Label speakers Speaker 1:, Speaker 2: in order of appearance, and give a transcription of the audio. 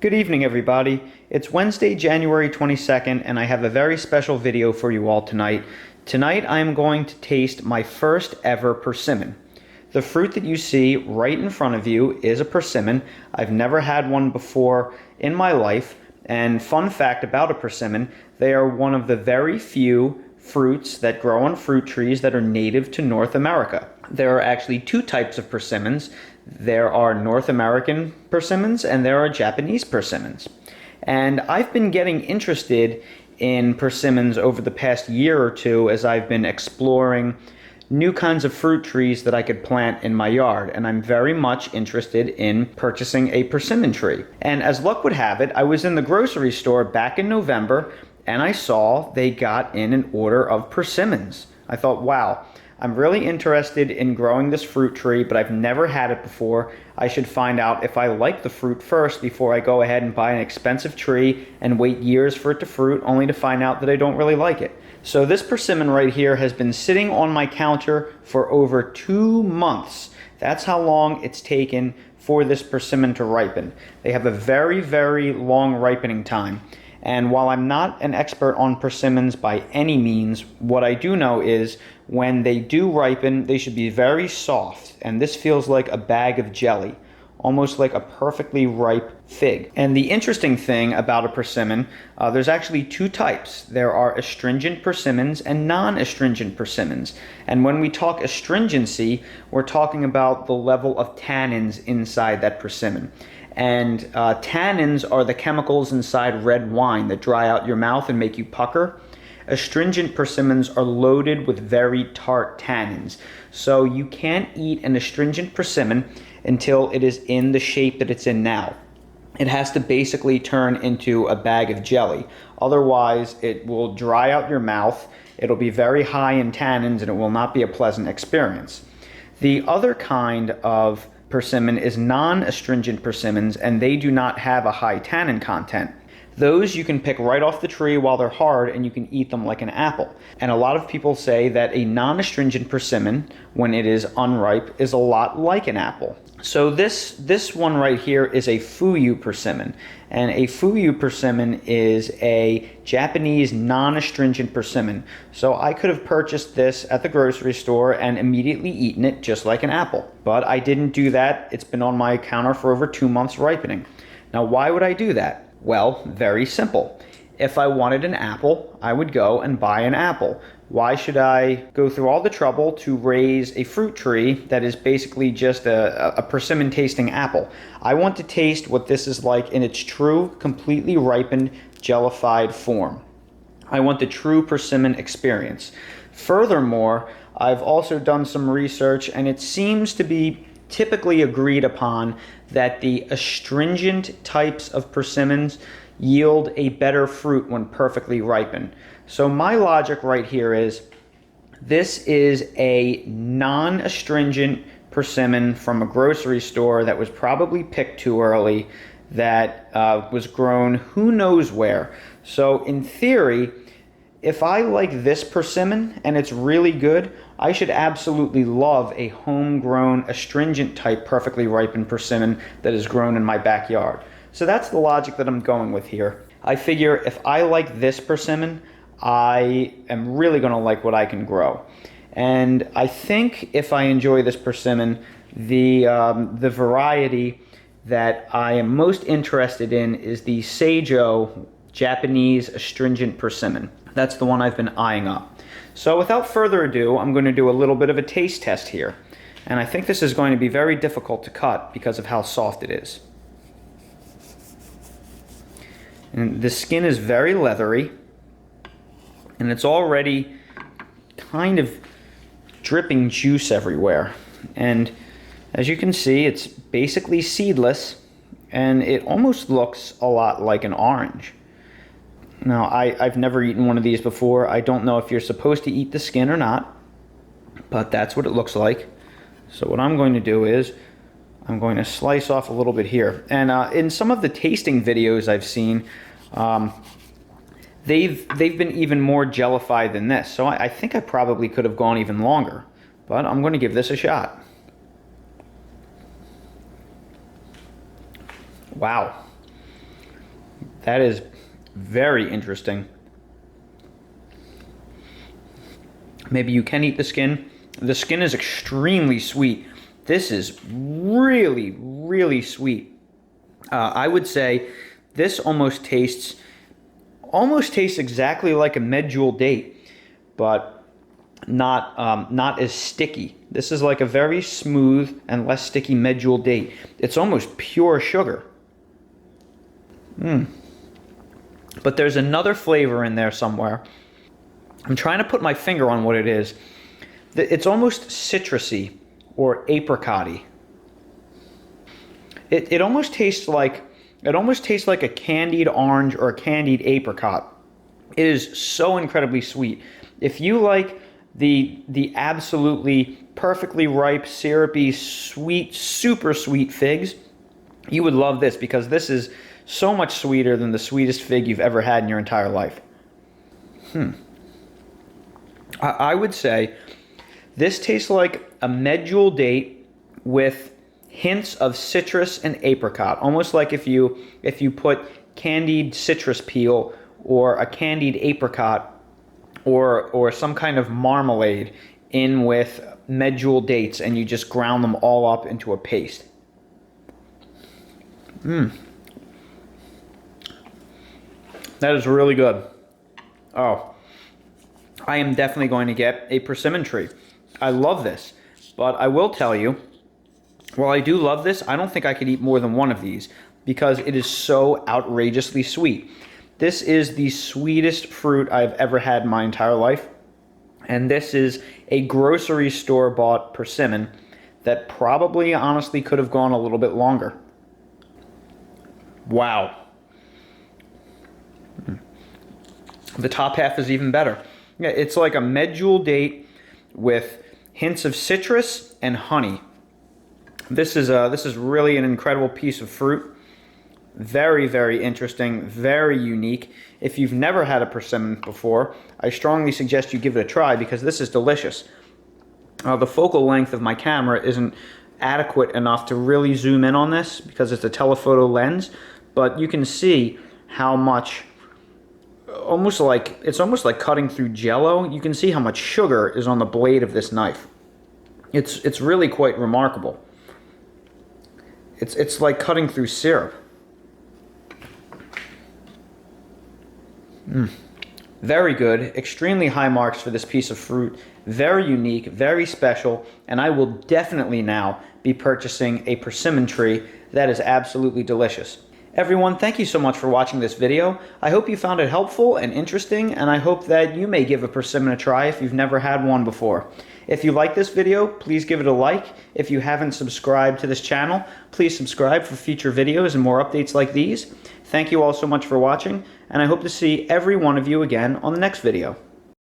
Speaker 1: Good evening, everybody. It's Wednesday, January 22nd, and I have a very special video for you all tonight. Tonight, I am going to taste my first ever persimmon. The fruit that you see right in front of you is a persimmon. I've never had one before in my life, and fun fact about a persimmon, they are one of the very few fruits that grow on fruit trees that are native to North America. There are actually two types of persimmons. There are North American persimmons and there are Japanese persimmons. And I've been getting interested in persimmons over the past year or two as I've been exploring new kinds of fruit trees that I could plant in my yard, and I'm very much interested in purchasing a persimmon tree. And as luck would have it, I was in the grocery store back in November and I saw they got in an order of persimmons. I thought, wow, I'm really interested in growing this fruit tree, but I've never had it before. I should find out if I like the fruit first before I go ahead and buy an expensive tree and wait years for it to fruit, only to find out that I don't really like it. So this persimmon right here has been sitting on my counter for over 2 months. That's how long it's taken for this persimmon to ripen. They have a very, very long ripening time. And while I'm not an expert on persimmons by any means, what I do know is when they do ripen, they should be very soft. And this feels like a bag of jelly, almost like a perfectly ripe fig. And the interesting thing about a persimmon, there's actually two types. There are astringent persimmons and non-astringent persimmons. And when we talk astringency, we're talking about the level of tannins inside that persimmon. And tannins are the chemicals inside red wine that dry out your mouth and make you pucker. Astringent persimmons are loaded with very tart tannins. So you can't eat an astringent persimmon until it is in the shape that it's in now. It has to basically turn into a bag of jelly. Otherwise, it will dry out your mouth, it'll be very high in tannins, and it will not be a pleasant experience. The other kind of persimmon is non-astringent persimmons, and they do not have a high tannin content. Those you can pick right off the tree while they're hard and you can eat them like an apple. And a lot of people say that a non-astringent persimmon, when it is unripe, is a lot like an apple. So this one right here is a Fuyu Persimmon. And a Fuyu Persimmon is a Japanese non-astringent persimmon. So I could have purchased this at the grocery store and immediately eaten it just like an apple. But I didn't do that. It's been on my counter for over 2 months ripening. Now, why would I do that? Well, very simple. If I wanted an apple, I would go and buy an apple. Why should I go through all the trouble to raise a fruit tree that is basically just a persimmon tasting apple? I want to taste what this is like in its true, completely ripened, jellified form. I want the true persimmon experience. Furthermore, I've also done some research, and it seems to be typically agreed upon that the astringent types of persimmons yield a better fruit when perfectly ripened. So my logic right here is this is a non-astringent persimmon from a grocery store that was probably picked too early, that was grown who knows where. So in theory, if I like this persimmon and it's really good, I should absolutely love a homegrown astringent type perfectly ripened persimmon that is grown in my backyard. So that's the logic that I'm going with here. I figure if I like this persimmon, I am really going to like what I can grow. And I think if I enjoy this persimmon, the variety that I am most interested in is the Seijo Japanese astringent persimmon. That's the one I've been eyeing up. So without further ado, I'm going to do a little bit of a taste test here. And I think this is going to be very difficult to cut because of how soft it is. And the skin is very leathery, and it's already kind of dripping juice everywhere. And as you can see, it's basically seedless, and it almost looks a lot like an orange. Now, I've never eaten one of these before. I don't know if you're supposed to eat the skin or not, but that's what it looks like. So what I'm going to do is I'm going to slice off a little bit here. And in some of the tasting videos I've seen, they've been even more jellified than this. So I think I probably could have gone even longer, but I'm going to give this a shot. Wow. That is very interesting. Maybe you can eat the skin. The skin is extremely sweet. This is really, really sweet. I would say this almost tastes exactly like a medjool date, but not as sticky. This is like a very smooth and less sticky medjool date. It's almost pure sugar. But there's another flavor in there somewhere. I'm trying to put my finger on what it is. It's almost citrusy or apricot-y. It almost tastes like a candied orange or a candied apricot. It is so incredibly sweet. If you like the absolutely perfectly ripe, syrupy, sweet, super sweet figs, you would love this, because this is so much sweeter than the sweetest fig you've ever had in your entire life. I would say this tastes like a medjool date with hints of citrus and apricot, almost like if you put candied citrus peel or a candied apricot or some kind of marmalade in with medjool dates, and you just ground them all up into a paste. That is really good. Oh, I am definitely going to get a persimmon tree. I love this, but I will tell you, while I do love this, I don't think I could eat more than one of these because it is so outrageously sweet. This is the sweetest fruit I've ever had in my entire life, and this is a grocery store bought persimmon that probably honestly could have gone a little bit longer. Wow. The top half is even better. Yeah, it's like a medjool date with hints of citrus and honey. This is really an incredible piece of fruit. Very, very interesting, very unique. If you've never had a persimmon before, I strongly suggest you give it a try because this is delicious. The focal length of my camera isn't adequate enough to really zoom in on this because it's a telephoto lens, but you can see how much, it's almost like cutting through Jell-O. You can see how much sugar is on the blade of this knife. It's really quite remarkable. It's like cutting through syrup. Very good. Extremely high marks for this piece of fruit. Very unique, very special, and I will definitely now be purchasing a persimmon tree. That is absolutely delicious. Everyone, thank you so much for watching this video. I hope you found it helpful and interesting, and I hope that you may give a persimmon a try if you've never had one before. If you like this video, please give it a like. If you haven't subscribed to this channel, please subscribe for future videos and more updates like these. Thank you all so much for watching, and I hope to see every one of you again on the next video.